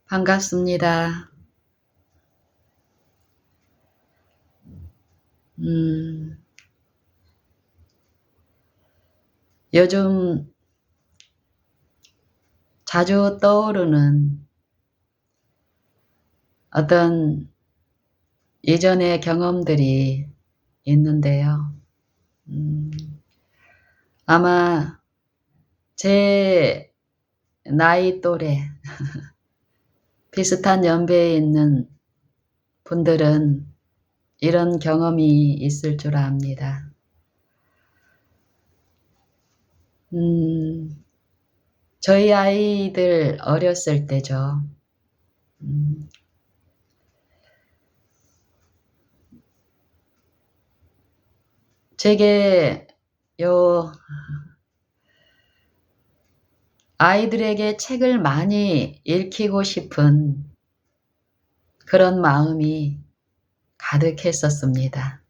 반갑습니다. 요즘 자주 떠오르는 어떤 예전의 경험들이 있는데요. 아마 제 나이 또래 비슷한 연배에 있는 분들은 이런 경험이 있을 줄 압니다. 저희 아이들 어렸을 때죠. 제게 아이들에게 책을 많이 읽히고 싶은 그런 마음이 가득했었습니다.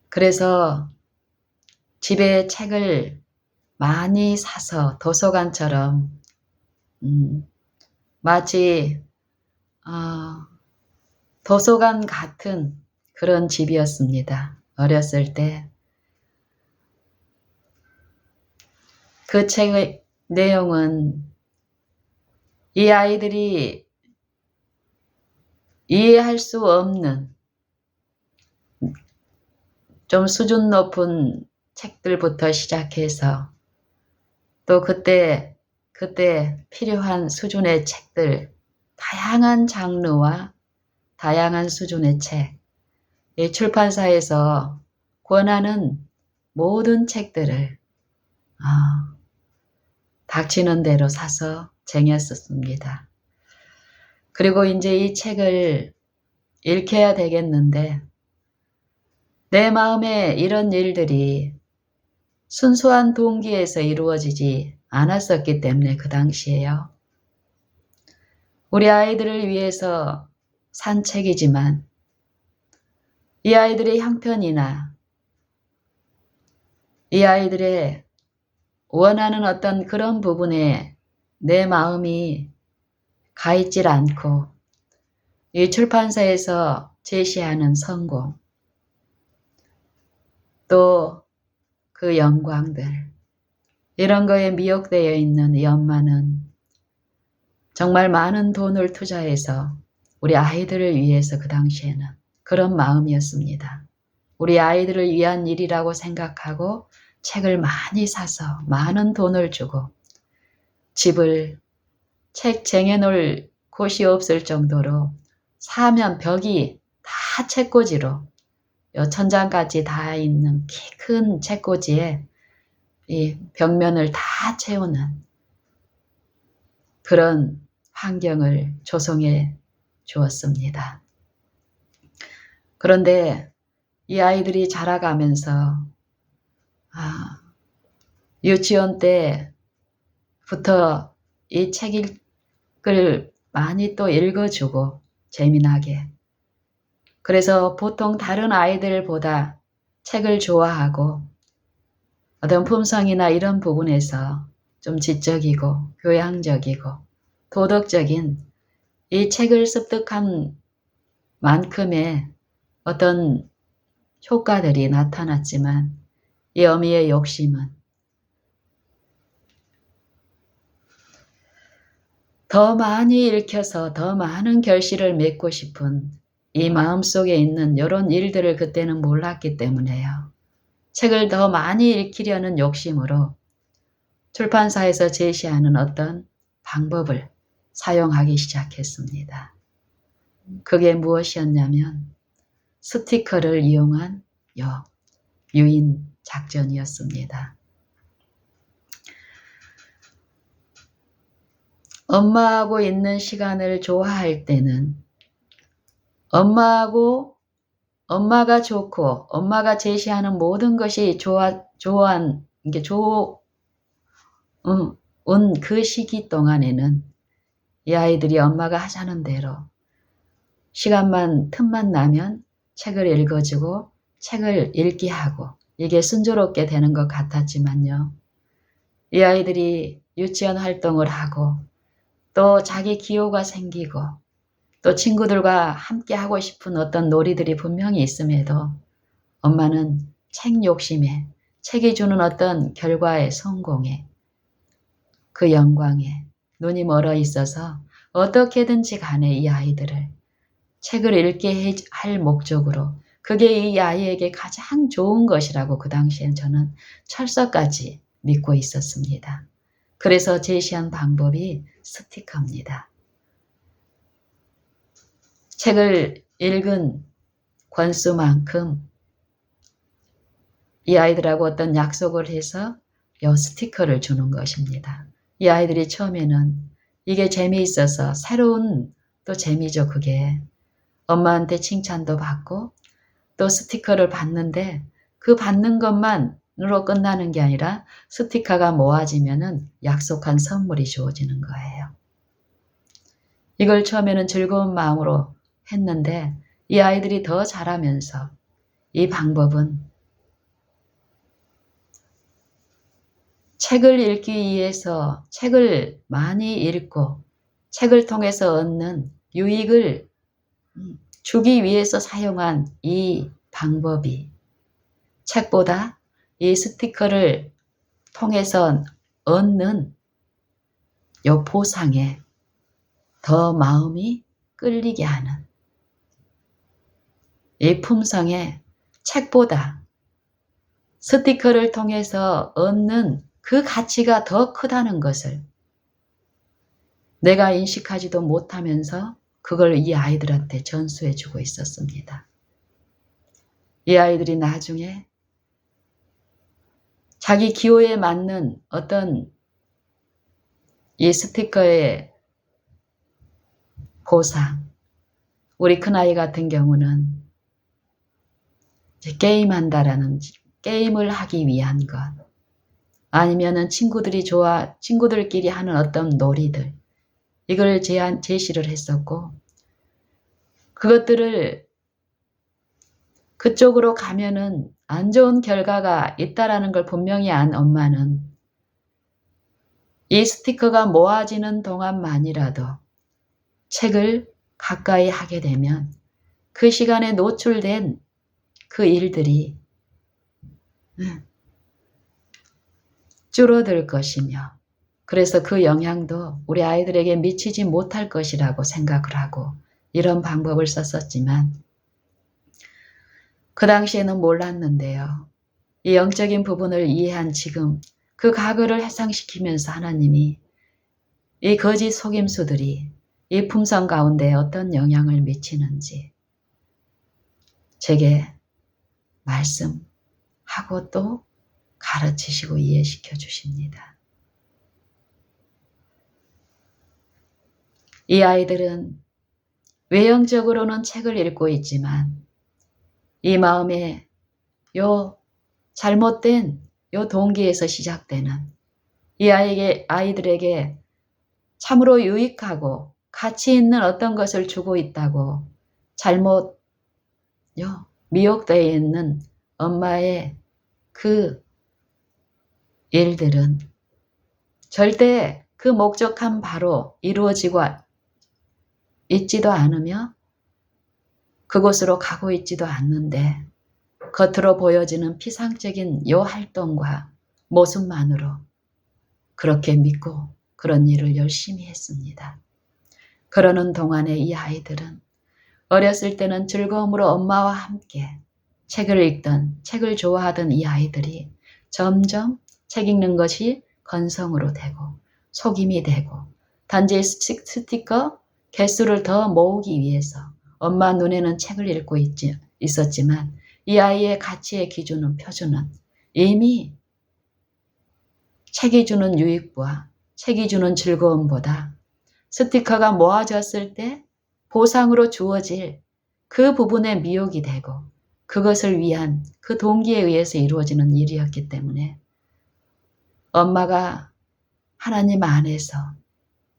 그래서 집에 책을 많이 사서 도서관처럼 마치 도서관 같은 그런 집이었습니다. 어렸을 때. 그 책의 내용은 이 아이들이 이해할 수 없는 좀 수준 높은 책들부터 시작해서 또 그때 필요한 수준의 책들, 다양한 장르와 다양한 수준의 책, 이 출판사에서 권하는 모든 책들을 닥치는 대로 사서 쟁였었습니다. 그리고 이제 이 책을 읽혀야 되겠는데 내 마음에 이런 일들이 순수한 동기에서 이루어지지 않았었기 때문에 그 당시에요. 우리 아이들을 위해서 산 책이지만 이 아이들의 형편이나 이 아이들의 원하는 어떤 그런 부분에 내 마음이 가 있질 않고 이 출판사에서 제시하는 성공 또 그 영광들 이런 거에 미혹되어 있는 이 엄마는 정말 많은 돈을 투자해서 우리 아이들을 위해서 그 당시에는 그런 마음이었습니다. 우리 아이들을 위한 일이라고 생각하고 책을 많이 사서 많은 돈을 주고 집을 책 쟁여놓을 곳이 없을 정도로 사면 벽이 다 책꽂이로 요 천장까지 다 있는 키 큰 책꽂이에 이 벽면을 다 채우는 그런 환경을 조성해 주었습니다. 그런데 이 아이들이 자라가면서 유치원 때부터 이 책을 많이 또 읽어주고 재미나게 그래서 보통 다른 아이들보다 책을 좋아하고 어떤 품성이나 이런 부분에서 좀 지적이고 교양적이고 도덕적인 이 책을 습득한 만큼의 어떤 효과들이 나타났지만 이 어미의 욕심은 더 많이 읽혀서 더 많은 결실을 맺고 싶은 이 마음속에 있는 이런 일들을 그때는 몰랐기 때문에요. 책을 더 많이 읽히려는 욕심으로 출판사에서 제시하는 어떤 방법을 사용하기 시작했습니다. 그게 무엇이었냐면 스티커를 이용한 유인 작전이었습니다. 엄마하고 있는 시간을 좋아할 때는 엄마가 좋고 엄마가 제시하는 모든 것이 좋은 그 시기 동안에는 이 아이들이 엄마가 하자는 대로 시간만 틈만 나면 책을 읽어주고 책을 읽게 하고 이게 순조롭게 되는 것 같았지만요. 이 아이들이 유치원 활동을 하고 또 자기 기호가 생기고 또 친구들과 함께 하고 싶은 어떤 놀이들이 분명히 있음에도 엄마는 책 욕심에 책이 주는 어떤 결과의 성공에 그 영광에 눈이 멀어 있어서 어떻게든지 간에 이 아이들을 책을 읽게 할 목적으로 그게 이 아이에게 가장 좋은 것이라고 그 당시엔 저는 철석까지 믿고 있었습니다. 그래서 제시한 방법이 스티커입니다. 책을 읽은 권수만큼 이 아이들하고 어떤 약속을 해서 이 스티커를 주는 것입니다. 이 아이들이 처음에는 이게 재미있어서 새로운 또 재미죠. 그게 엄마한테 칭찬도 받고 또 스티커를 받는데 그 받는 것만으로 끝나는 게 아니라 스티커가 모아지면은 약속한 선물이 주어지는 거예요. 이걸 처음에는 즐거운 마음으로 했는데 이 아이들이 더 자라면서 이 방법은 책을 읽기 위해서 책을 많이 읽고 책을 통해서 얻는 유익을 주기 위해서 사용한 이 방법이 책보다 이 스티커를 통해서 얻는 요 보상에 더 마음이 끌리게 하는 이 품성에 책보다 스티커를 통해서 얻는 그 가치가 더 크다는 것을 내가 인식하지도 못하면서 그걸 이 아이들한테 전수해 주고 있었습니다. 이 아이들이 나중에 자기 기호에 맞는 어떤 이 스티커의 보상, 우리 큰아이 같은 경우는 게임한다라는 게임을 하기 위한 것, 아니면은 친구들끼리 하는 어떤 놀이들, 이걸 제시를 했었고, 그것들을 그쪽으로 가면은 안 좋은 결과가 있다라는 걸 분명히 안 엄마는 이 스티커가 모아지는 동안만이라도 책을 가까이 하게 되면 그 시간에 노출된 그 일들이 줄어들 것이며 그래서 그 영향도 우리 아이들에게 미치지 못할 것이라고 생각을 하고 이런 방법을 썼었지만 그 당시에는 몰랐는데요. 이 영적인 부분을 이해한 지금 그 과거를 해상시키면서 하나님이 이 거짓 속임수들이 이 품성 가운데 어떤 영향을 미치는지 제게 말씀하고 또 가르치시고 이해시켜 주십니다. 이 아이들은 외형적으로는 책을 읽고 있지만 이 마음에 요 잘못된 요 동기에서 시작되는 이 아이들에게 참으로 유익하고 가치 있는 어떤 것을 주고 있다고 잘못 미혹되어 있는 엄마의 그 일들은 절대 그 목적한 바로 이루어지고 있지도 않으며 그곳으로 가고 있지도 않는데 겉으로 보여지는 피상적인 요 활동과 모습만으로 그렇게 믿고 그런 일을 열심히 했습니다. 그러는 동안에 이 아이들은 어렸을 때는 즐거움으로 엄마와 함께 책을 읽던 책을 좋아하던 이 아이들이 점점 책 읽는 것이 건성으로 되고 속임이 되고 단지 스티커 개수를 더 모으기 위해서 엄마 눈에는 책을 읽고 있었지만 이 아이의 가치의 기준은 표준은 이미 책이 주는 유익과 책이 주는 즐거움보다 스티커가 모아졌을 때 보상으로 주어질 그 부분에 미혹이 되고 그것을 위한 그 동기에 의해서 이루어지는 일이었기 때문에 엄마가 하나님 안에서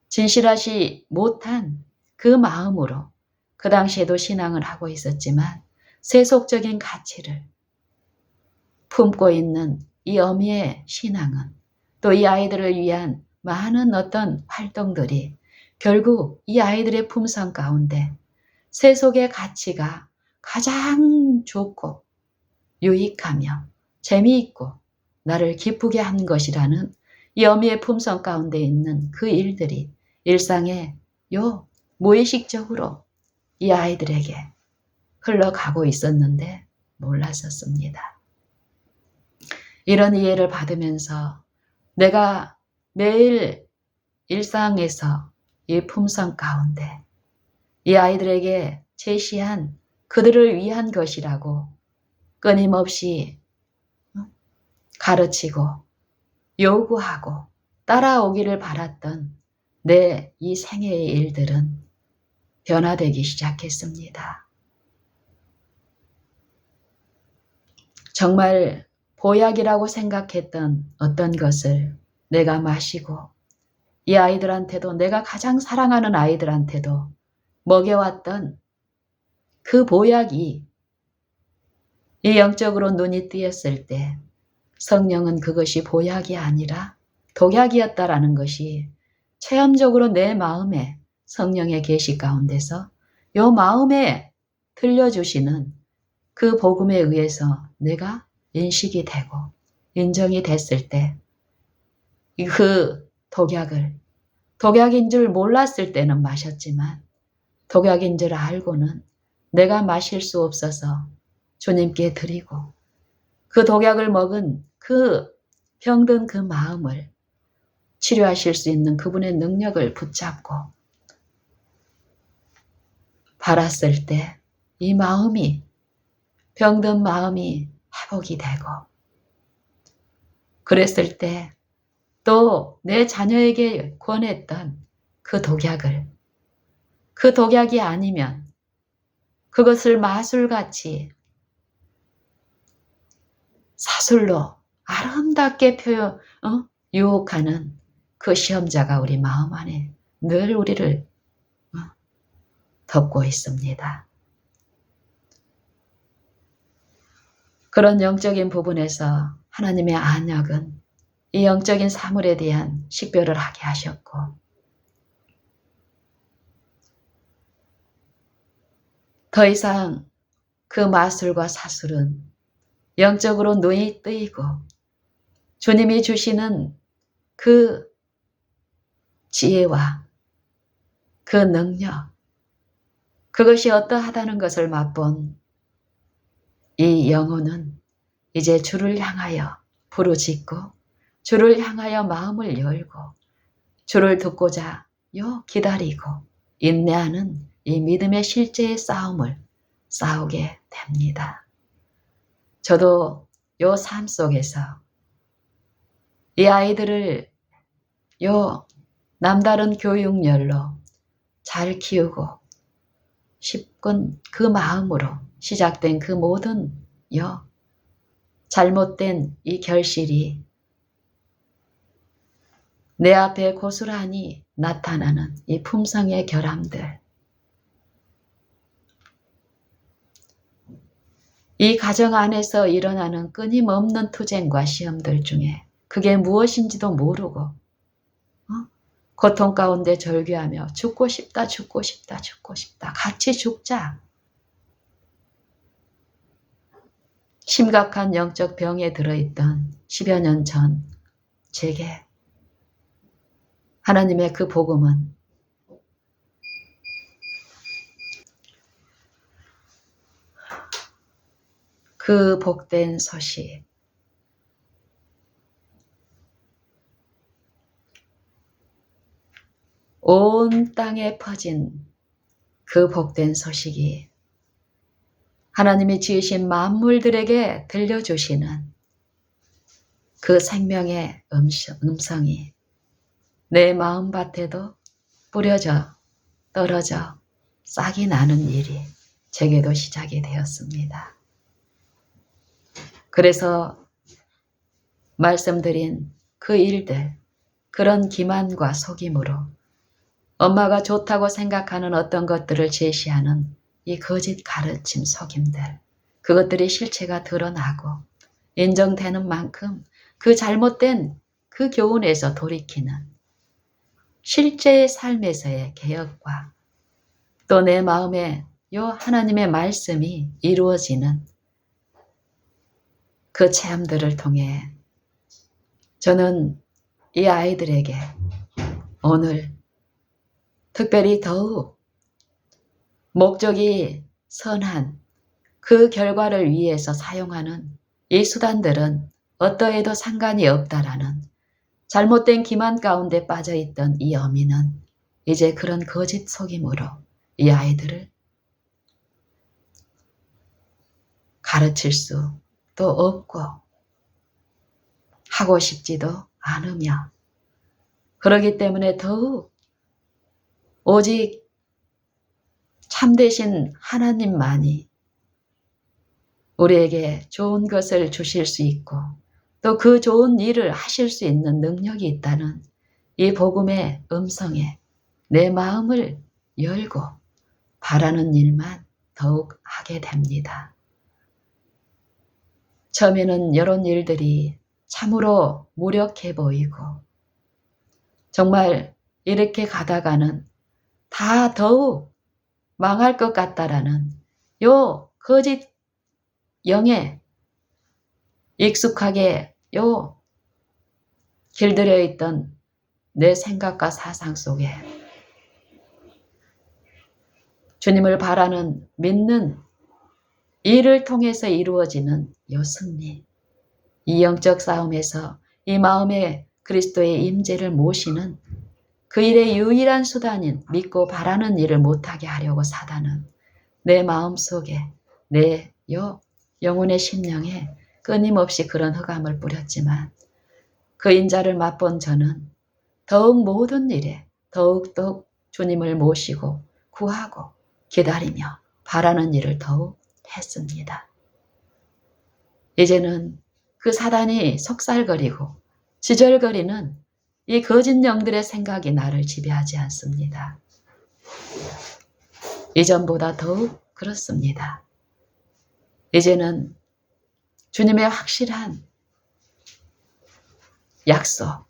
진실하지 못한 그 마음으로 그 당시에도 신앙을 하고 있었지만 세속적인 가치를 품고 있는 이 어미의 신앙은 또 이 아이들을 위한 많은 어떤 활동들이 결국 이 아이들의 품성 가운데 세속의 가치가 가장 좋고 유익하며 재미있고 나를 기쁘게 한 것이라는 이 어미의 품성 가운데 있는 그 일들이 일상에 무의식적으로 이 아이들에게 흘러가고 있었는데 몰랐었습니다. 이런 이해를 받으면서 내가 매일 일상에서 이 품성 가운데 이 아이들에게 제시한 그들을 위한 것이라고 끊임없이 가르치고 요구하고 따라오기를 바랐던 내 이 생애의 일들은 변화되기 시작했습니다. 정말 보약이라고 생각했던 어떤 것을 내가 마시고 이 아이들한테도 내가 가장 사랑하는 아이들한테도 먹여왔던 그 보약이 이 영적으로 눈이 뜨였을 때 성령은 그것이 보약이 아니라 독약이었다라는 것이 체험적으로 내 마음에 성령의 계시 가운데서 요 마음에 들려주시는 그 복음에 의해서 내가 인식이 되고 인정이 됐을 때 그 독약인 줄 몰랐을 때는 마셨지만 독약인 줄 알고는 내가 마실 수 없어서 주님께 드리고 그 독약을 먹은 그 병든 그 마음을 치료하실 수 있는 그분의 능력을 붙잡고 바랐을 때 이 마음이 병든 마음이 회복이 되고 그랬을 때 또 내 자녀에게 권했던 그 독약이 아니면 그것을 마술같이 사술로 아름답게 유혹하는 그 시험자가 우리 마음 안에 늘 우리를 덮고 있습니다. 그런 영적인 부분에서 하나님의 안역은 이 영적인 사물에 대한 식별을 하게 하셨고 더 이상 그 마술과 사술은 영적으로 눈이 뜨이고 주님이 주시는 그 지혜와 그 능력 그것이 어떠하다는 것을 맛본 이 영혼은 이제 주를 향하여 부르짖고 주를 향하여 마음을 열고 주를 듣고자 기다리고 인내하는 이 믿음의 실제의 싸움을 싸우게 됩니다. 저도 요 삶 속에서 이 아이들을 남다른 교육열로 잘 키우고 싶은 그 마음으로 시작된 그 모든 잘못된 이 결실이 내 앞에 고스란히 나타나는 이 품성의 결함들 이 가정 안에서 일어나는 끊임없는 투쟁과 시험들 중에 그게 무엇인지도 모르고 고통 가운데 절규하며 죽고 싶다 같이 죽자. 심각한 영적 병에 들어있던 10여 년 전 제게 하나님의 그 복음은 그 복된 소식 온 땅에 퍼진 그 복된 소식이 하나님이 지으신 만물들에게 들려주시는 그 생명의 음성이 내 마음밭에도 뿌려져 떨어져 싹이 나는 일이 제게도 시작이 되었습니다. 그래서 말씀드린 그 일들, 그런 기만과 속임으로 엄마가 좋다고 생각하는 어떤 것들을 제시하는 이 거짓 가르침 속임들, 그것들이 실체가 드러나고 인정되는 만큼 그 잘못된 그 교훈에서 돌이키는 실제의 삶에서의 개혁과 또 내 마음에 요 하나님의 말씀이 이루어지는 그 체험들을 통해 저는 이 아이들에게 오늘 특별히 더욱 목적이 선한 그 결과를 위해서 사용하는 이 수단들은 어떠해도 상관이 없다라는 잘못된 기만 가운데 빠져있던 이 어미는 이제 그런 거짓 속임으로 이 아이들을 가르칠 수도 없고 하고 싶지도 않으며 그러기 때문에 더욱 오직 참되신 하나님만이 우리에게 좋은 것을 주실 수 있고 또 그 좋은 일을 하실 수 있는 능력이 있다는 이 복음의 음성에 내 마음을 열고 바라는 일만 더욱 하게 됩니다. 처음에는 이런 일들이 참으로 무력해 보이고 정말 이렇게 가다가는 다 더욱 망할 것 같다라는 요 거짓 영에 익숙하게 요 길들여 있던 내 생각과 사상 속에 주님을 바라는 믿는 일을 통해서 이루어지는 요 승리, 이 영적 싸움에서 이 마음에 그리스도의 임재를 모시는 그 일의 유일한 수단인 믿고 바라는 일을 못하게 하려고 사단은 내 마음 속에 내 영혼의 심령에 끊임없이 그런 흑암을 뿌렸지만 그 인자를 맛본 저는 더욱 모든 일에 더욱더욱 주님을 모시고 구하고 기다리며 바라는 일을 더욱 했습니다. 이제는 그 사단이 속살거리고 지절거리는 이 거짓 영들의 생각이 나를 지배하지 않습니다. 이전보다 더욱 그렇습니다. 이제는 주님의 확실한 약속,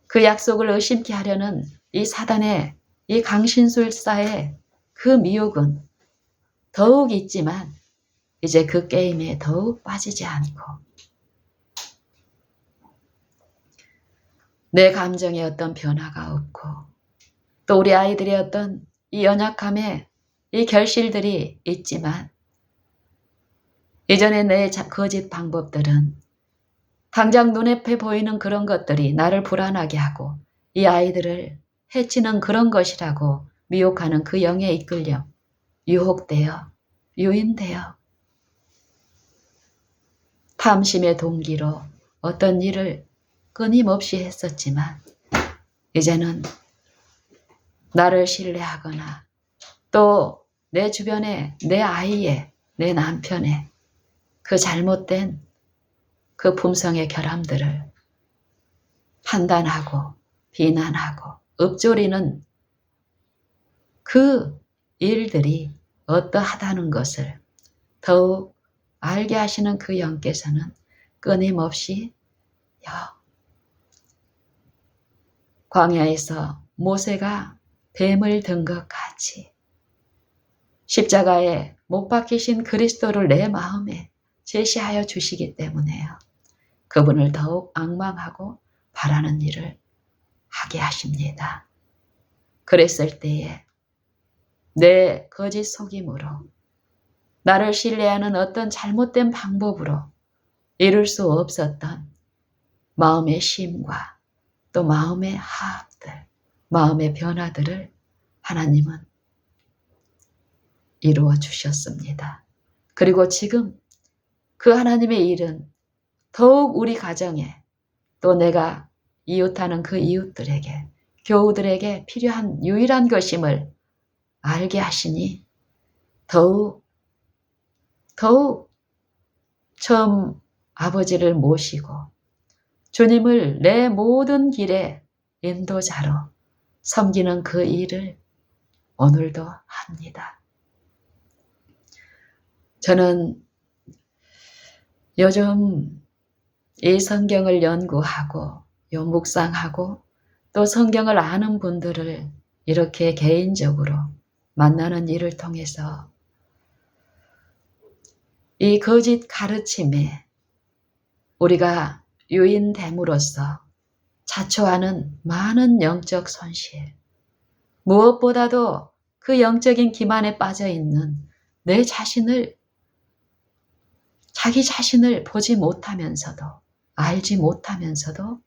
그 약속을 의심케 하려는 이 사단의 이 강신술사의 그 미혹은 더욱 있지만 이제 그 게임에 더욱 빠지지 않고 내 감정에 어떤 변화가 없고 또 우리 아이들의 어떤 이 연약함에 이 결실들이 있지만 이전에 내 거짓 방법들은 당장 눈앞에 보이는 그런 것들이 나를 불안하게 하고 이 아이들을 해치는 그런 것이라고 미혹하는 그 영에 이끌려 유혹되어 유인되어 탐심의 동기로 어떤 일을 끊임없이 했었지만 이제는 나를 신뢰하거나 또 내 주변에 내 아이의 내 남편의 그 잘못된 그 품성의 결함들을 판단하고 비난하고 읊조리는 그 일들이 어떠하다는 것을 더욱 알게 하시는 그 영께서는 끊임없이 광야에서 모세가 뱀을 든 것 같이 십자가에 못 박히신 그리스도를 내 마음에 제시하여 주시기 때문에요. 그분을 더욱 앙망하고 바라는 일을 하게 하십니다. 그랬을 때에 내 거짓 속임으로 나를 신뢰하는 어떤 잘못된 방법으로 이룰 수 없었던 마음의 쉼과 또 마음의 하합들, 마음의 변화들을 하나님은 이루어 주셨습니다. 그리고 지금 그 하나님의 일은 더욱 우리 가정에 또 내가 이웃하는 그 이웃들에게 교우들에게 필요한 유일한 것임을 알게 하시니 더욱 처음 아버지를 모시고 주님을 내 모든 길의 인도자로 섬기는 그 일을 오늘도 합니다. 저는 요즘 이 성경을 연구하고 묵상하고 또 성경을 아는 분들을 이렇게 개인적으로 만나는 일을 통해서 이 거짓 가르침에 우리가 유인됨으로써 자초하는 많은 영적 손실, 무엇보다도 그 영적인 기만에 빠져 있는 내 자신을, 자기 자신을 보지 못하면서도, 알지 못하면서도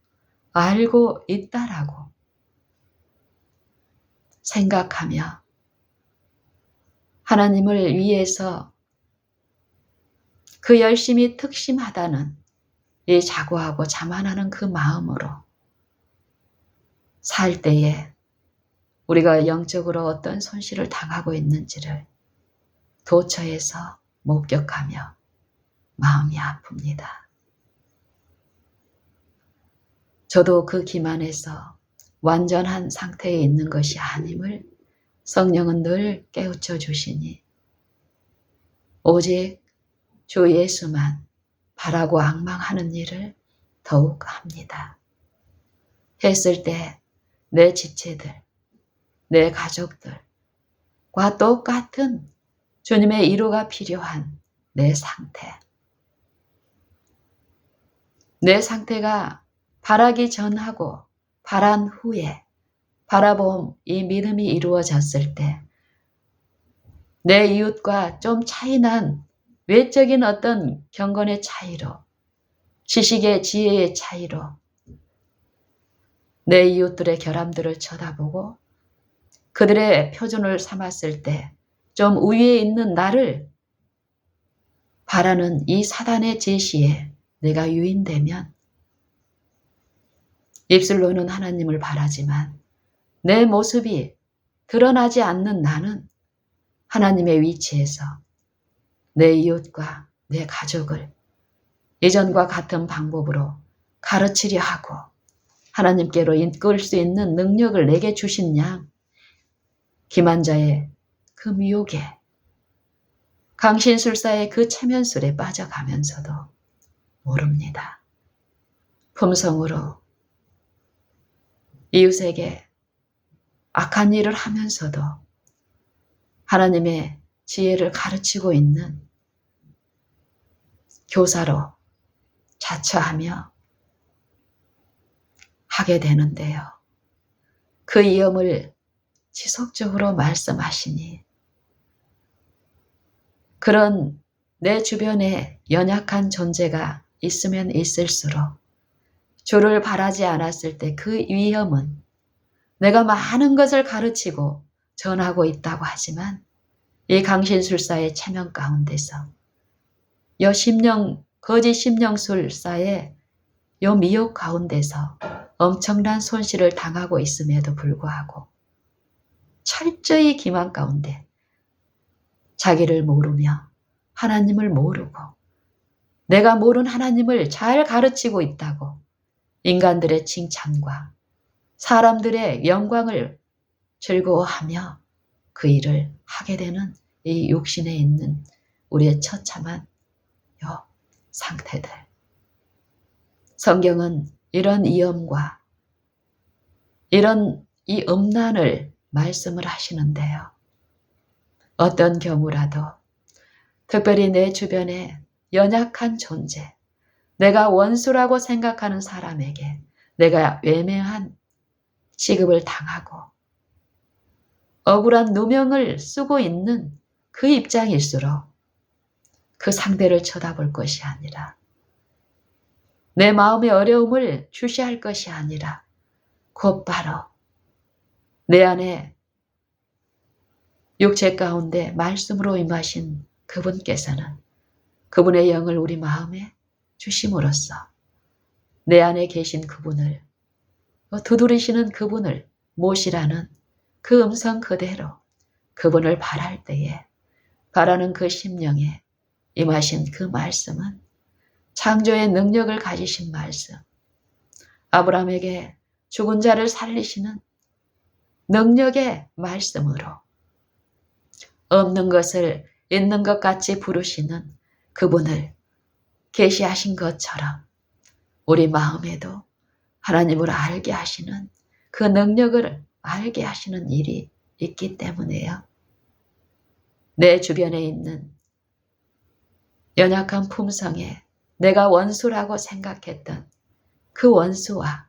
알고 있다라고 생각하며 하나님을 위해서 그 열심히 특심하다는 이 자고하고 자만하는 그 마음으로 살 때에 우리가 영적으로 어떤 손실을 당하고 있는지를 도처에서 목격하며 마음이 아픕니다. 저도 그 기만에서 완전한 상태에 있는 것이 아님을 성령은 늘 깨우쳐 주시니 오직 주 예수만 바라고 앙망하는 일을 더욱 합니다. 했을 때 내 지체들, 내 가족들과 똑같은 주님의 위로가 필요한 내 상태가 바라기 전하고 바란 후에 바라봄 이 믿음이 이루어졌을 때 내 이웃과 좀 차이난 외적인 어떤 경건의 차이로, 지식의 지혜의 차이로 내 이웃들의 결함들을 쳐다보고 그들의 표준을 삼았을 때 좀 우위에 있는 나를 바라는 이 사단의 제시에 내가 유인되면 입술로는 하나님을 바라지만 내 모습이 드러나지 않는 나는 하나님의 위치에서 내 이웃과 내 가족을 이전과 같은 방법으로 가르치려 하고 하나님께로 이끌 수 있는 능력을 내게 주신 양 기만자의 그 미혹에 강신술사의 그 체면술에 빠져가면서도 모릅니다. 품성으로 이웃에게 악한 일을 하면서도 하나님의 지혜를 가르치고 있는 교사로 자처하며 하게 되는데요. 그 위험을 지속적으로 말씀하시니 그런 내 주변에 연약한 존재가 있으면 있을수록 주를 바라지 않았을 때 그 위험은 내가 많은 것을 가르치고 전하고 있다고 하지만 이 강신술사의 체면 가운데서 거짓 심령술사의 요 미혹 가운데서 엄청난 손실을 당하고 있음에도 불구하고 철저히 기만 가운데 자기를 모르며 하나님을 모르고 내가 모른 하나님을 잘 가르치고 있다고 인간들의 칭찬과 사람들의 영광을 즐거워하며 그 일을 하게 되는 이 육신에 있는 우리의 처참한 요 상태들. 성경은 이런 위험과 이런 이 음란을 말씀을 하시는데요. 어떤 경우라도 특별히 내 주변에 연약한 존재, 내가 원수라고 생각하는 사람에게 내가 외면한 취급을 당하고 억울한 누명을 쓰고 있는 그 입장일수록 그 상대를 쳐다볼 것이 아니라 내 마음의 어려움을 주시할 것이 아니라 곧바로 내 안에 육체 가운데 말씀으로 임하신 그분께서는 그분의 영을 우리 마음에 주심으로써 내 안에 계신 그분을 두드리시는 그분을 모시라는 그 음성 그대로 그분을 바랄 때에 바라는 그 심령에 임하신 그 말씀은 창조의 능력을 가지신 말씀, 아브라함에게 죽은 자를 살리시는 능력의 말씀으로 없는 것을 있는 것 같이 부르시는 그분을 계시하신 것처럼 우리 마음에도 하나님을 알게 하시는 그 능력을 알게 하시는 일이 있기 때문에요. 내 주변에 있는 연약한 품성에 내가 원수라고 생각했던 그 원수와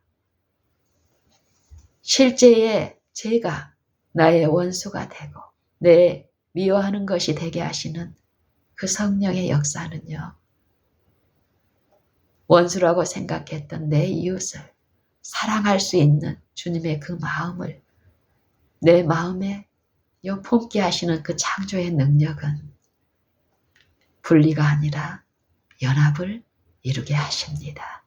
실제의 제가 나의 원수가 되고 내 미워하는 것이 되게 하시는 그 성령의 역사는요. 원수라고 생각했던 내 이웃을 사랑할 수 있는 주님의 그 마음을 내 마음에 품게 하시는 그 창조의 능력은 분리가 아니라 연합을 이루게 하십니다.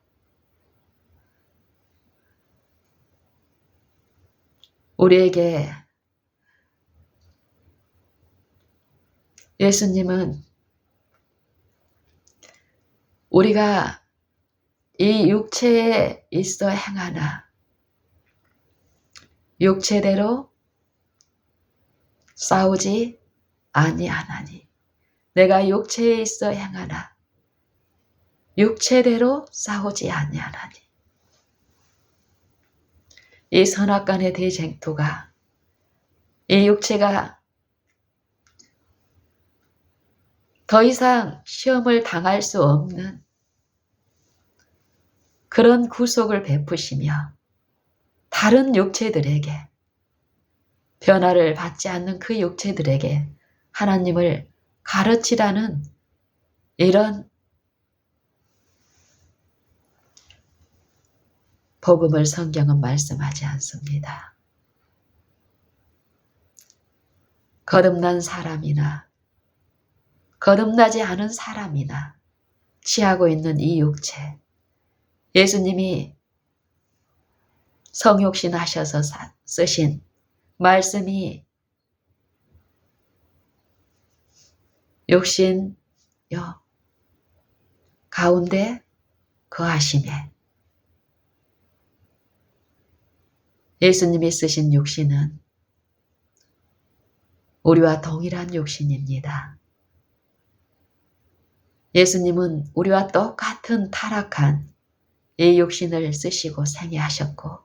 우리에게 예수님은 우리가 이 육체에 있어 행하나 육체대로 싸우지 아니하나니 내가 육체에 있어 행하나 육체대로 싸우지 아니하나니 이 선악간의 대쟁투가 이 육체가 더 이상 시험을 당할 수 없는 그런 구속을 베푸시며 다른 육체들에게 변화를 받지 않는 그 육체들에게 하나님을 가르치라는 이런 복음을 성경은 말씀하지 않습니다. 거듭난 사람이나 거듭나지 않은 사람이나 취하고 있는 이 육체, 예수님이 성육신 하셔서 쓰신 말씀이 육신요 가운데 거하심에 예수님이 쓰신 육신은 우리와 동일한 육신입니다. 예수님은 우리와 똑같은 타락한 이 육신을 쓰시고 생애하셨고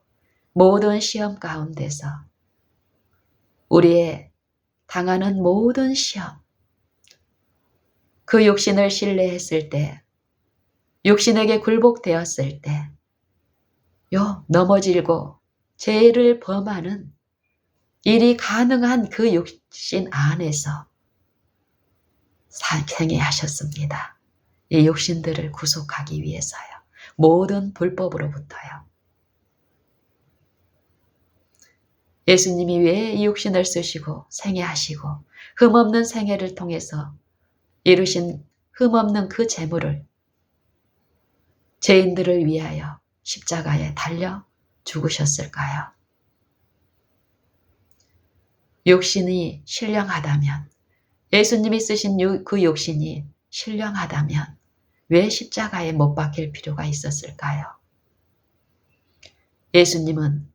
모든 시험 가운데서 우리의 당하는 모든 시험, 그 육신을 신뢰했을 때, 육신에게 굴복되었을 때, 넘어지고 죄를 범하는 일이 가능한 그 육신 안에서 생애하셨습니다. 이 육신들을 구속하기 위해서요. 모든 불법으로부터요. 예수님이 왜 이 육신을 쓰시고 생애하시고 흠없는 생애를 통해서 이루신 흠없는 그 재물을 죄인들을 위하여 십자가에 달려 죽으셨을까요? 육신이 신령하다면, 예수님이 쓰신 그 육신이 신령하다면 왜 십자가에 못 박힐 필요가 있었을까요? 예수님은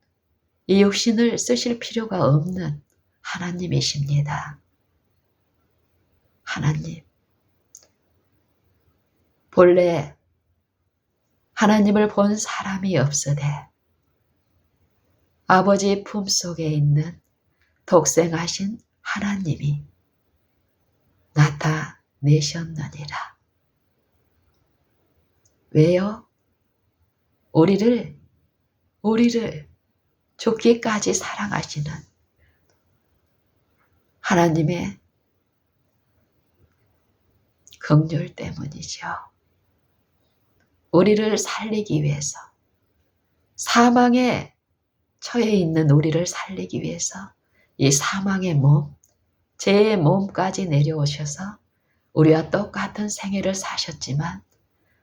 이 육신을 쓰실 필요가 없는 하나님이십니다. 하나님. 본래 하나님을 본 사람이 없으되 아버지 품속에 있는 독생하신 하나님이 나타내셨느니라. 왜요? 우리를 죽기까지 사랑하시는 하나님의 긍휼 때문이죠. 우리를 살리기 위해서, 사망에 처해 있는 우리를 살리기 위해서 이 사망의 몸, 죄의 몸까지 내려오셔서 우리와 똑같은 생애를 사셨지만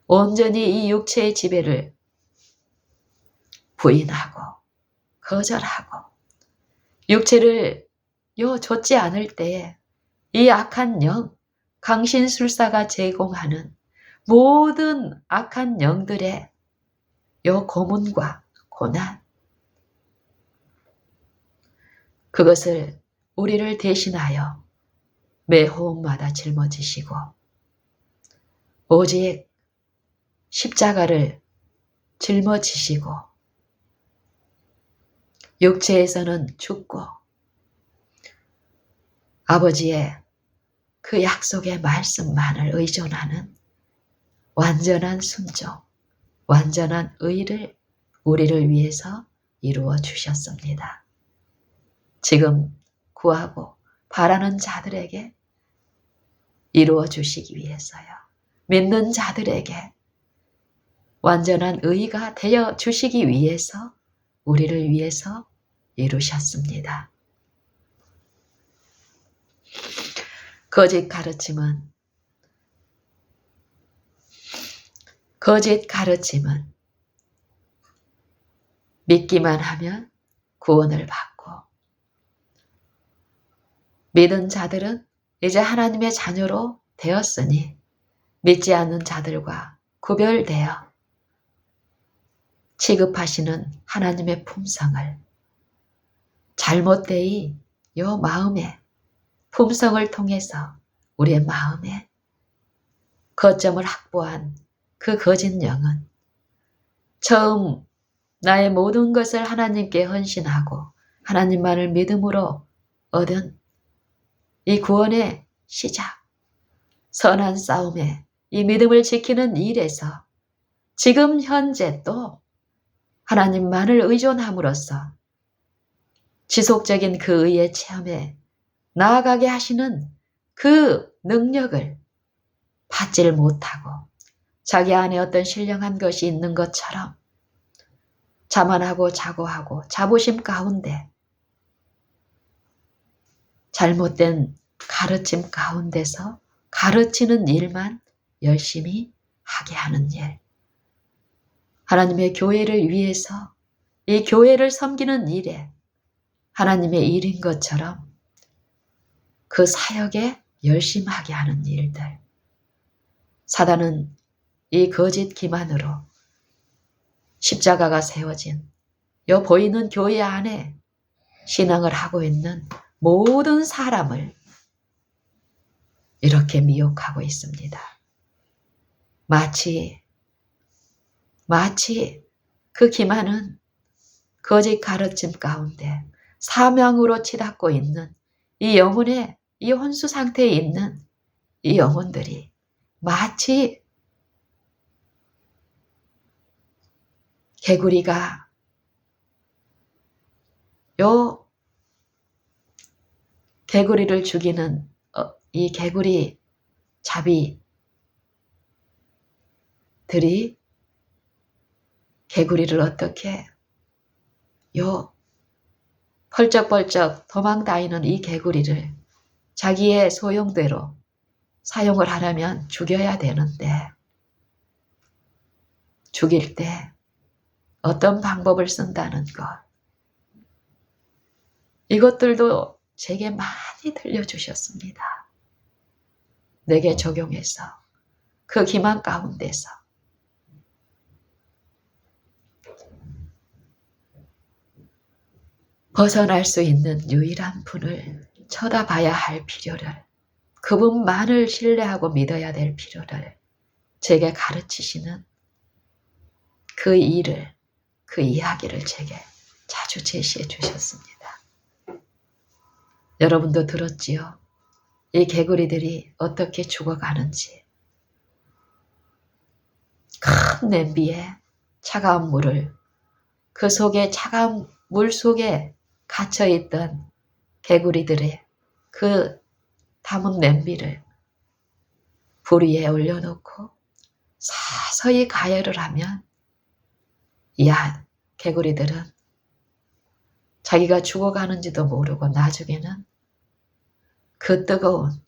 온전히 이 육체의 지배를 부인하고 거절하고 육체를 좇지 않을 때에 이 악한 영, 강신술사가 제공하는 모든 악한 영들의 고문과 고난, 그것을 우리를 대신하여 매 호흡마다 짊어지시고 오직 십자가를 짊어지시고 육체에서는 죽고 아버지의 그 약속의 말씀만을 의존하는 완전한 순종, 완전한 의를 우리를 위해서 이루어 주셨습니다. 지금 구하고 바라는 자들에게 이루어 주시기 위해서요. 믿는 자들에게 완전한 의가 되어 주시기 위해서 우리를 위해서 이루셨습니다. 거짓 가르침은 믿기만 하면 구원을 받고 믿은 자들은 이제 하나님의 자녀로 되었으니 믿지 않는 자들과 구별되어 취급하시는 하나님의 품성을 잘못되이 요 마음에 품성을 통해서 우리의 마음에 거점을 확보한 그 거짓 영은 처음 나의 모든 것을 하나님께 헌신하고 하나님만을 믿음으로 얻은 이 구원의 시작, 선한 싸움에 이 믿음을 지키는 일에서 지금 현재 또 하나님만을 의존함으로써 지속적인 그 의의 체험에 나아가게 하시는 그 능력을 받지를 못하고 자기 안에 어떤 신령한 것이 있는 것처럼 자만하고 자고하고 자부심 가운데 잘못된 가르침 가운데서 가르치는 일만 열심히 하게 하는 일. 하나님의 교회를 위해서 이 교회를 섬기는 일에 하나님의 일인 것처럼 그 사역에 열심하게 하는 일들. 사단은 이 거짓 기만으로 십자가가 세워진 요 보이는 교회 안에 신앙을 하고 있는 모든 사람을 이렇게 미혹하고 있습니다. 마치 그 기만은 거짓 가르침 가운데 사명으로 치닫고 있는 이 영혼의 이 혼수 상태에 있는 이 영혼들이 마치 개구리가 요 개구리를 죽이는 이 개구리 잡이들이 개구리를 어떻게 요 펄쩍펄쩍 도망다니는 이 개구리를 자기의 소용대로 사용을 하려면 죽여야 되는데 죽일 때 어떤 방법을 쓴다는 것, 이것들도 제게 많이 들려주셨습니다. 내게 적용해서 그 기만 가운데서 벗어날 수 있는 유일한 분을 쳐다봐야 할 필요를, 그분만을 신뢰하고 믿어야 될 필요를 제게 가르치시는 그 일을, 그 이야기를 제게 자주 제시해 주셨습니다. 여러분도 들었지요? 이 개구리들이 어떻게 죽어가는지. 큰 냄비에 차가운 물을, 그 속에 차가운 물 속에 갇혀있던 개구리들의 그 담은 냄비를 불 위에 올려놓고 서서히 가열을 하면 이 개구리들은 자기가 죽어가는지도 모르고 나중에는 그 뜨거운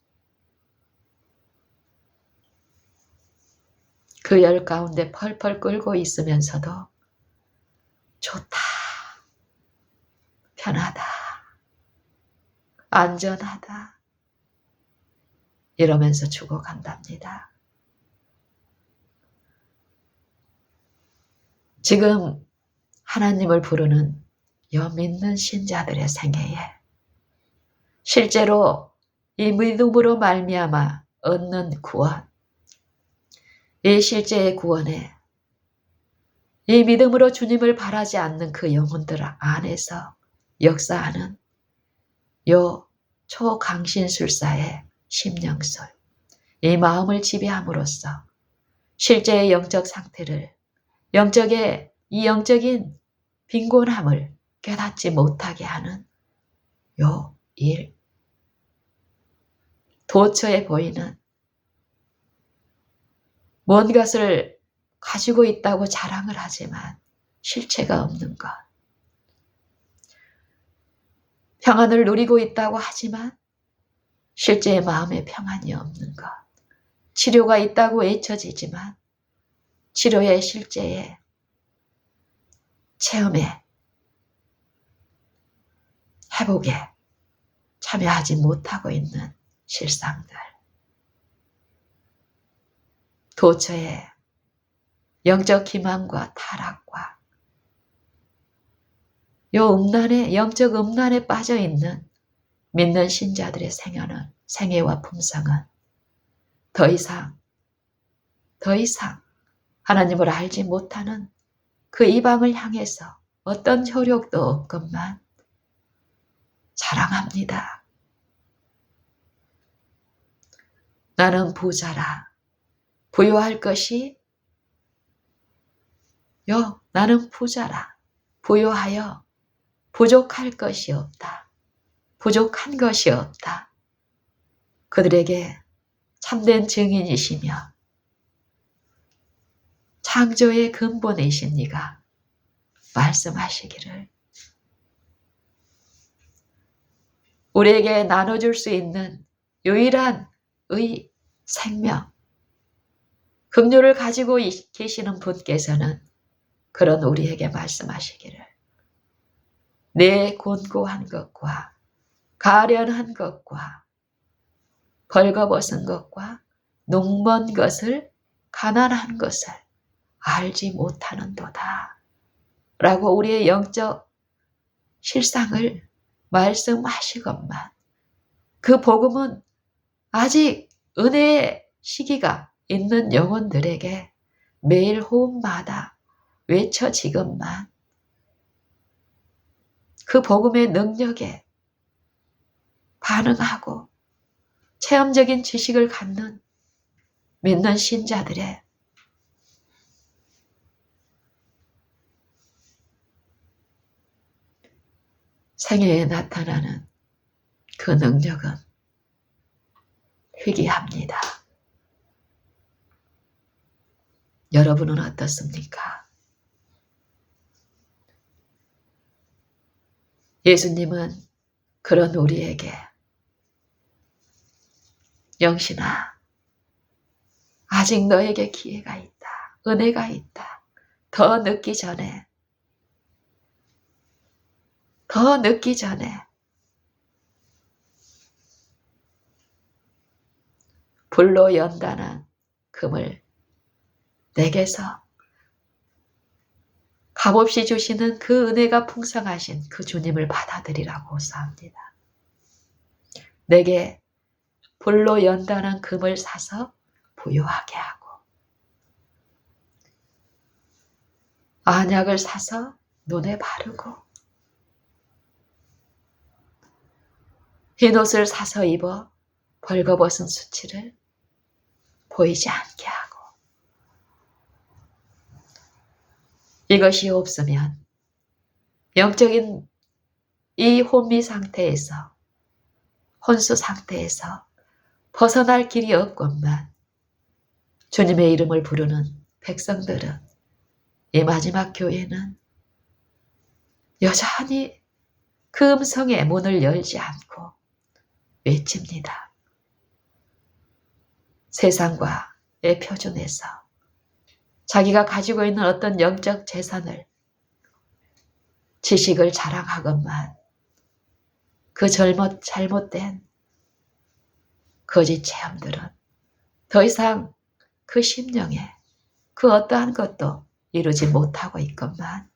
그 열 가운데 펄펄 끓고 있으면서도 좋다, 편하다, 안전하다 이러면서 죽어간답니다. 지금 하나님을 부르는 믿는 신자들의 생애에 실제로 이 믿음으로 말미암아 얻는 구원, 이 실제의 구원에 이 믿음으로 주님을 바라지 않는 그 영혼들 안에서 역사하는 요 초강신술사의 심령술, 이 마음을 지배함으로써 실제의 영적 상태를, 이 영적인 빈곤함을 깨닫지 못하게 하는 요 일, 도처에 보이는 뭔 것을 가지고 있다고 자랑을 하지만 실체가 없는 것, 평안을 누리고 있다고 하지만 실제의 마음에 평안이 없는 것, 치료가 있다고 외쳐지지만 치료의 실제의 체험에, 회복에 참여하지 못하고 있는 실상들, 도처의 영적 기만과 타락과 요 음란에, 영적 음란에 빠져 있는 믿는 신자들의 생애와 품성은 더 이상 하나님을 알지 못하는 그 이방을 향해서 어떤 효력도 없건만 자랑합니다. 나는 부자라. 부요할 것이 나는 부자라. 부요하여 부족할 것이 없다. 부족한 것이 없다. 그들에게 참된 증인이시며 창조의 근본이신 이가 말씀하시기를 우리에게 나눠줄 수 있는 유일한 생명, 긍휼을 가지고 계시는 분께서는 그런 우리에게 말씀하시기를 내 곤고한 것과 가련한 것과 벌거벗은 것과 농먼 것을 가난한 것을 알지 못하는도다 라고 우리의 영적 실상을 말씀하시건만 그 복음은 아직 은혜의 시기가 있는 영혼들에게 매일 호흡마다 외쳐지건만 그 복음의 능력에 반응하고 체험적인 지식을 갖는 믿는 신자들의 생애에 나타나는 그 능력은 희귀합니다. 여러분은 어떻습니까? 예수님은 그런 우리에게 영신아, 아직 너에게 기회가 있다. 은혜가 있다. 더 늦기 전에 불로 연단한 금을 내게서 값없이 주시는 그 은혜가 풍성하신 그 주님을 받아들이라고 호소합니다. 내게 불로 연단한 금을 사서 부유하게 하고 안약을 사서 눈에 바르고 흰옷을 사서 입어 벌거벗은 수치를 보이지 않게 하고 이것이 없으면 영적인 이 혼미 상태에서 혼수 상태에서 벗어날 길이 없건만 주님의 이름을 부르는 백성들은 이 마지막 교회는 여전히 그 음성의 문을 열지 않고 외칩니다. 세상과의 표준에서 자기가 가지고 있는 어떤 영적 재산을, 지식을 자랑하건만 그 잘못된 거짓 체험들은 더 이상 그 심령에 그 어떠한 것도 이루지 못하고 있건만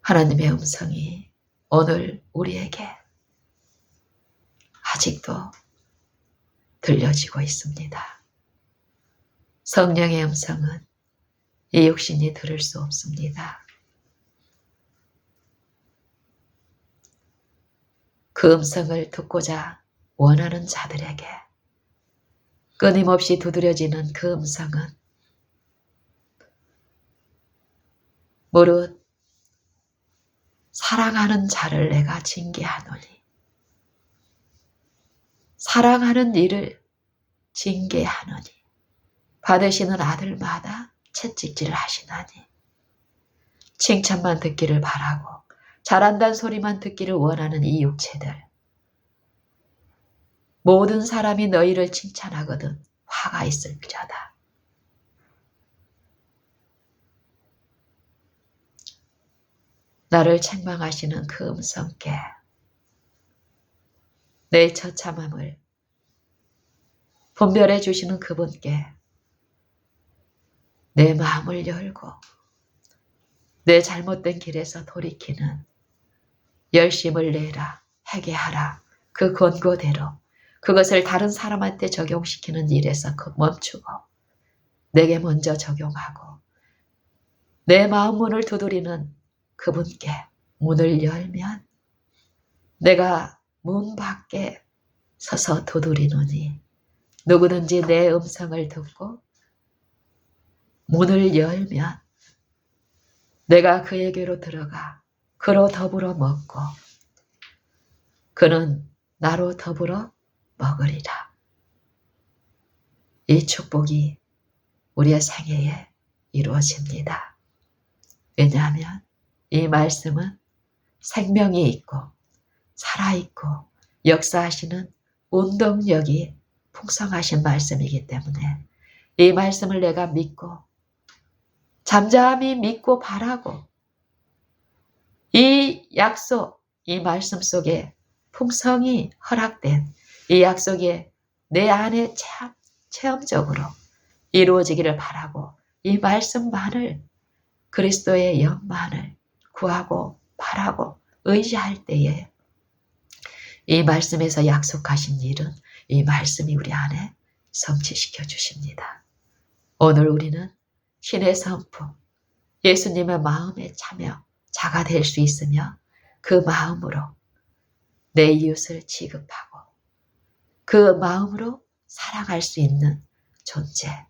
하나님의 음성이 오늘 우리에게 아직도 들려지고 있습니다. 성령의 음성은 이 육신이 들을 수 없습니다. 그 음성을 듣고자 원하는 자들에게 끊임없이 두드려지는 그 음성은 무릇 사랑하는 자를 내가 징계하노니 사랑하는 이를 징계하노니 받으시는 아들마다 채찍질을 하시나니 칭찬만 듣기를 바라고 잘한다는 소리만 듣기를 원하는 이 육체들 모든 사람이 너희를 칭찬하거든 화가 있을지어다. 나를 책망하시는 그 음성께 내 처참함을 분별해 주시는 그분께 내 마음을 열고 내 잘못된 길에서 돌이키는 열심을 내라, 회개하라. 그 권고대로 그것을 다른 사람한테 적용시키는 일에서 멈추고 내게 먼저 적용하고 내 마음 문을 두드리는 그분께 문을 열면 내가 문 밖에 서서 두드리노니 누구든지 내 음성을 듣고 문을 열면 내가 그에게로 들어가 그로 더불어 먹고 그는 나로 더불어 먹으리라. 이 축복이 우리의 생애에 이루어집니다. 왜냐하면 이 말씀은 생명이 있고 살아있고 역사하시는 운동력이 풍성하신 말씀이기 때문에 이 말씀을 내가 믿고 잠잠히 믿고 바라고 이 약속, 이 말씀 속에 풍성이 허락된 이 약속이 내 안에 체험적으로 이루어지기를 바라고 이 말씀만을 그리스도의 영만을 구하고 바라고 의지할 때에 이 말씀에서 약속하신 일은 이 말씀이 우리 안에 성취시켜 주십니다. 오늘 우리는 신의 성품, 예수님의 마음에 참여, 자가 될 수 있으며 그 마음으로 내 이웃을 취급하고 그 마음으로 사랑할 수 있는 존재.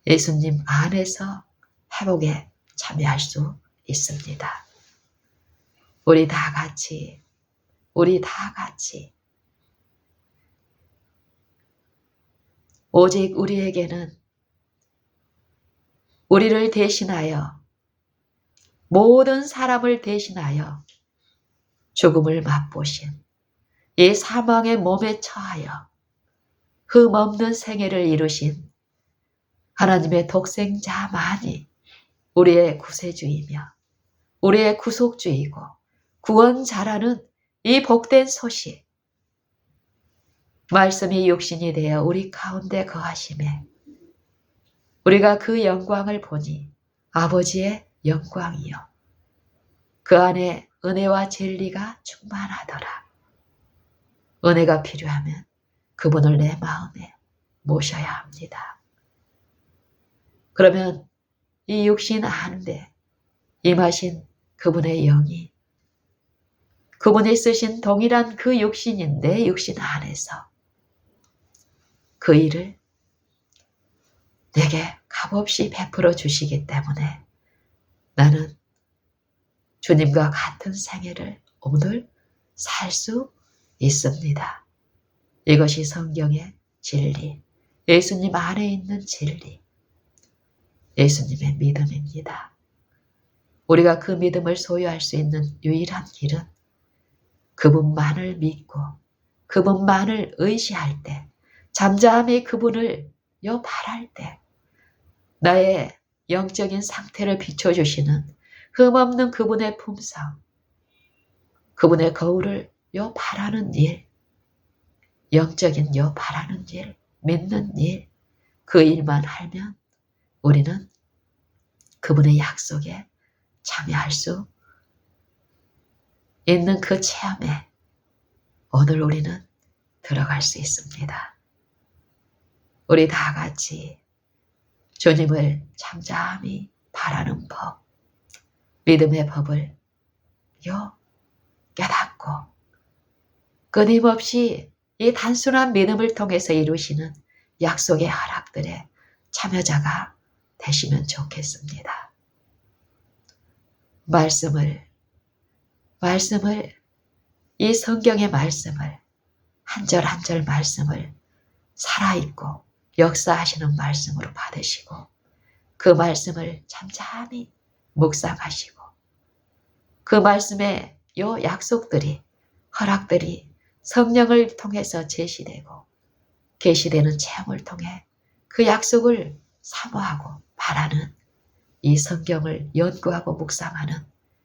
예수님 안에서 회복에 참여할 수 있습니다. 우리 다 같이 오직 우리에게는 우리를 대신하여 모든 사람을 대신하여 죽음을 맛보신 이 사망의 몸에 처하여 흠없는 생애를 이루신 하나님의 독생자만이 우리의 구세주이며 우리의 구속주이고 구원자라는 이 복된 소식, 말씀이 육신이 되어 우리 가운데 거하심에 우리가 그 영광을 보니 아버지의 영광이요 그 안에 은혜와 진리가 충만하더라. 은혜가 필요하면 그분을 내 마음에 모셔야 합니다. 그러면 이 육신 안에 임하신 그분의 영이 그분이 쓰신 동일한 그 육신인데 육신 안에서 그 일을 내게 값없이 베풀어 주시기 때문에 나는 주님과 같은 생애를 오늘 살 수 있습니다. 이것이 성경의 진리, 예수님 안에 있는 진리, 예수님의 믿음입니다. 우리가 그 믿음을 소유할 수 있는 유일한 길은 그분만을 믿고 그분만을 의지할 때, 잠잠히 그분을 바랄 때 나의 영적인 상태를 비춰주시는 흠없는 그분의 품성, 그분의 거울을 바라는 일, 영적인 바라는 일, 믿는 일, 그 일만 하면 우리는 그분의 약속에 참여할 수 있는 그 체험에 오늘 우리는 들어갈 수 있습니다. 우리 다 같이 주님을 잠잠히 바라는 법, 믿음의 법을 깨닫고 끊임없이 이 단순한 믿음을 통해서 이루시는 약속의 허락들의 참여자가 되시면 좋겠습니다. 말씀을, 이 성경의 말씀을, 한 절 한 절 말씀을 살아있고 역사하시는 말씀으로 받으시고 그 말씀을 잠잠히 묵상하시고 그 말씀의 요 약속들이, 허락들이 성령을 통해서 제시되고 계시되는 체험을 통해 그 약속을 사모하고 바라는 이 성경을 연구하고 묵상하는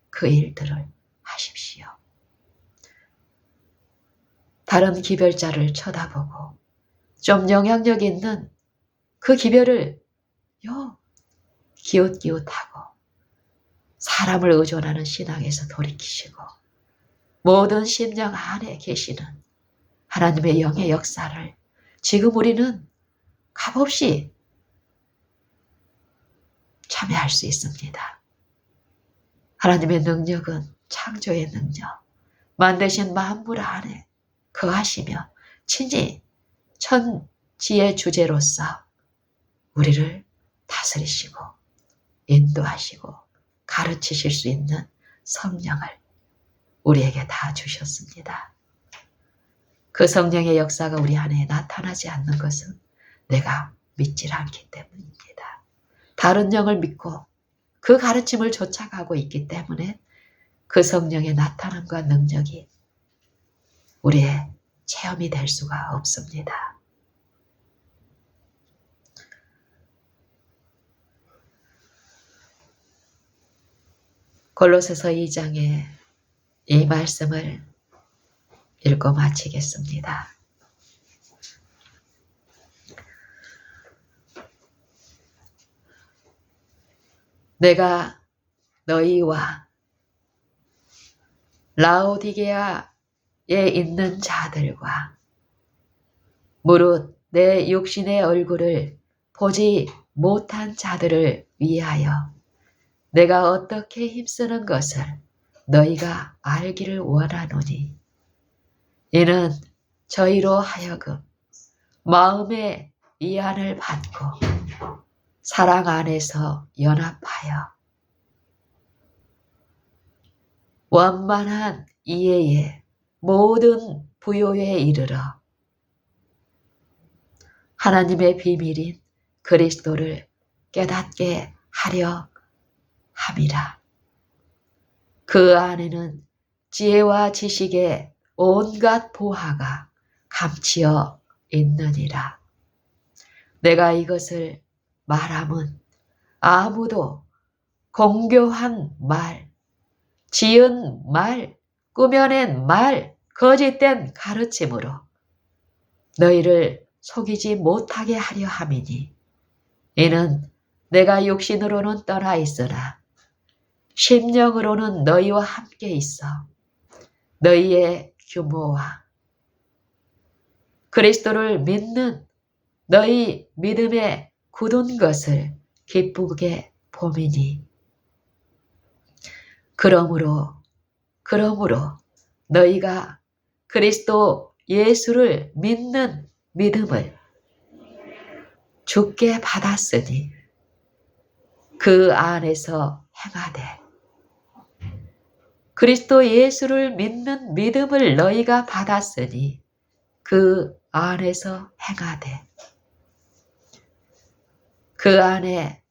그 일들을 하십시오. 다른 기별자를 쳐다보고 좀 영향력 있는 그 기별을 기웃기웃하고 사람을 의존하는 신앙에서 돌이키시고 모든 심령 안에 계시는 하나님의 영의 역사를 지금 우리는 값없이 참여할 수 있습니다. 하나님의 능력은 창조의 능력, 만드신 만물 안에 거하시며 친히 천지의 주제로서 우리를 다스리시고 인도하시고 가르치실 수 있는 성령을 우리에게 다 주셨습니다. 그 성령의 역사가 우리 안에 나타나지 않는 것은 내가 믿질 않기 때문입니다. 다른 영을 믿고 그 가르침을 쫓아가고 있기 때문에 그 성령의 나타남과 능력이 우리의 체험이 될 수가 없습니다. 골로새서 2장의 이 말씀을 읽고 마치겠습니다. 내가 너희와 라오디게아에 있는 자들과 무릇 내 육신의 얼굴을 보지 못한 자들을 위하여 내가 어떻게 힘쓰는 것을 너희가 알기를 원하노니 이는 저희로 하여금 마음의 이안을 받고 사랑 안에서 연합하여 원만한 이해의 모든 부요에 이르러 하나님의 비밀인 그리스도를 깨닫게 하려 함이라. 그 안에는 지혜와 지식의 온갖 보화가 감치어 있느니라. 내가 이것을 말함은 아무도 공교한 말, 지은 말, 꾸며낸 말, 거짓된 가르침으로 너희를 속이지 못하게 하려 함이니 이는 내가 육신으로는 떠나 있으나 심령으로는 너희와 함께 있어 너희의 규모와 그리스도를 믿는 너희 믿음에 굳은 것을 기쁘게 봄이니 그러므로 너희가 그리스도 예수를 믿는 믿음을 주께 받았으니 그 안에서 행하되 그리스도 예수를 믿는 믿음을 너희가 받았으니 그 안에서 행하되 그 안에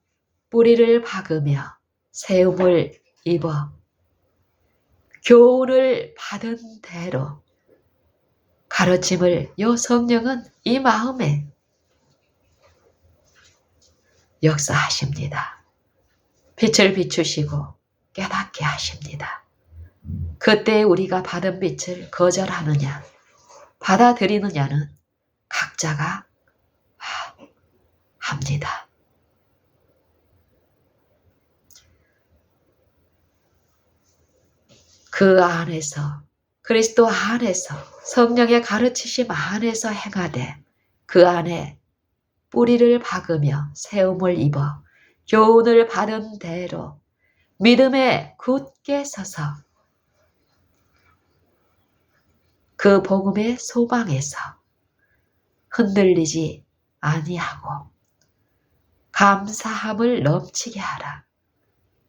뿌리를 박으며 세움을 입어 교훈을 받은 대로 가르침을 요 성령은 이 마음에 역사하십니다. 빛을 비추시고 깨닫게 하십니다. 그때 우리가 받은 빛을 거절하느냐 받아들이느냐는 각자가 합니다. 그 안에서 그리스도 안에서 성령의 가르치심 안에서 행하되 그 안에 뿌리를 박으며 세움을 입어 교훈을 받은 대로 믿음에 굳게 서서 그 복음의 소망에서 흔들리지 아니하고 감사함을 넘치게 하라.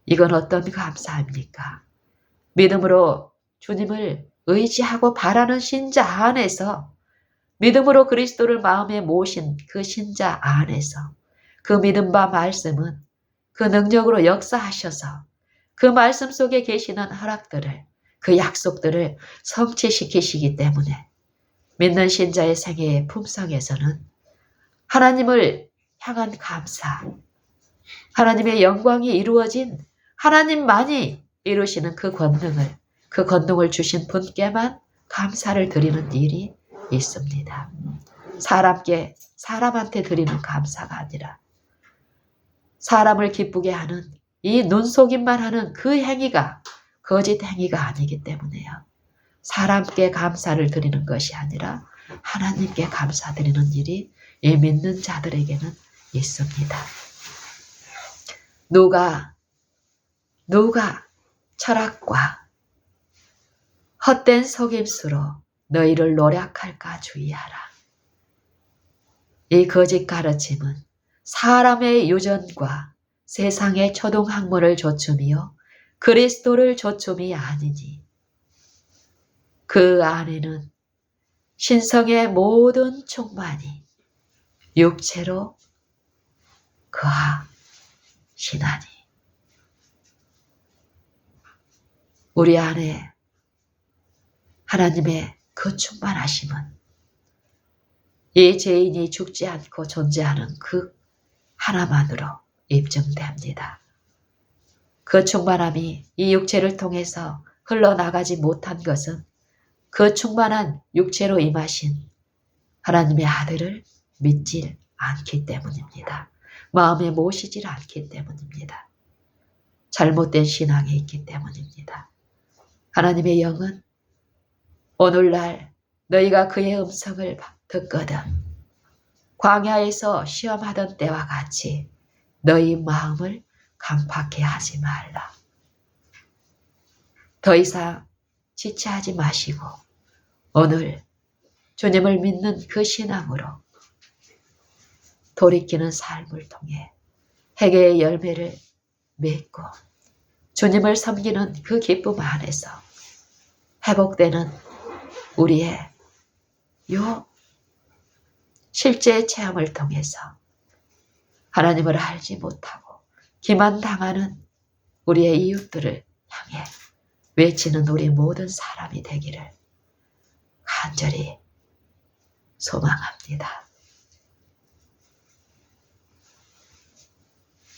이건 어떤 감사입니까? 믿음으로 주님을 의지하고 바라는 신자 안에서, 믿음으로 그리스도를 마음에 모신 그 신자 안에서 그 믿음과 말씀은 그 능력으로 역사하셔서 그 말씀 속에 계시는 허락들을, 그 약속들을 성취시키시기 때문에 믿는 신자의 생애의 품성에서는 하나님을 향한 감사, 하나님의 영광이 이루어진, 하나님만이 이루시는 그 권능을 주신 분께만 감사를 드리는 일이 있습니다. 사람한테 드리는 감사가 아니라 사람을 기쁘게 하는 이 눈속임만 하는 그 행위가 거짓 행위가 아니기 때문에요. 사람께 감사를 드리는 것이 아니라 하나님께 감사드리는 일이 이 믿는 자들에게는 있습니다. 누가 철학과 헛된 속임수로 너희를 노략할까 주의하라. 이 거짓 가르침은 사람의 유전과 세상의 초등학문을 조춤이요 그리스도를 조춤이 아니니 그 안에는 신성의 모든 충만이 육체로 거하시나니. 우리 안에 하나님의 그 충만하심은 이 죄인이 죽지 않고 존재하는 그 하나만으로 입증됩니다. 그 충만함이 이 육체를 통해서 흘러나가지 못한 것은 그 충만한 육체로 임하신 하나님의 아들을 믿질 않기 때문입니다. 마음에 모시질 않기 때문입니다. 잘못된 신앙에 있기 때문입니다. 하나님의 영은 오늘날 너희가 그의 음성을 듣거든 광야에서 시험하던 때와 같이 너희 마음을 강팍해 하지 말라. 더 이상 지체하지 마시고 오늘 주님을 믿는 그 신앙으로 돌이키는 삶을 통해 회개의 열매를 맺고 주님을 섬기는 그 기쁨 안에서 회복되는 우리의 요 실제 체험을 통해서 하나님을 알지 못하고 기만당하는 우리의 이웃들을 향해 외치는 우리 모든 사람이 되기를 간절히 소망합니다.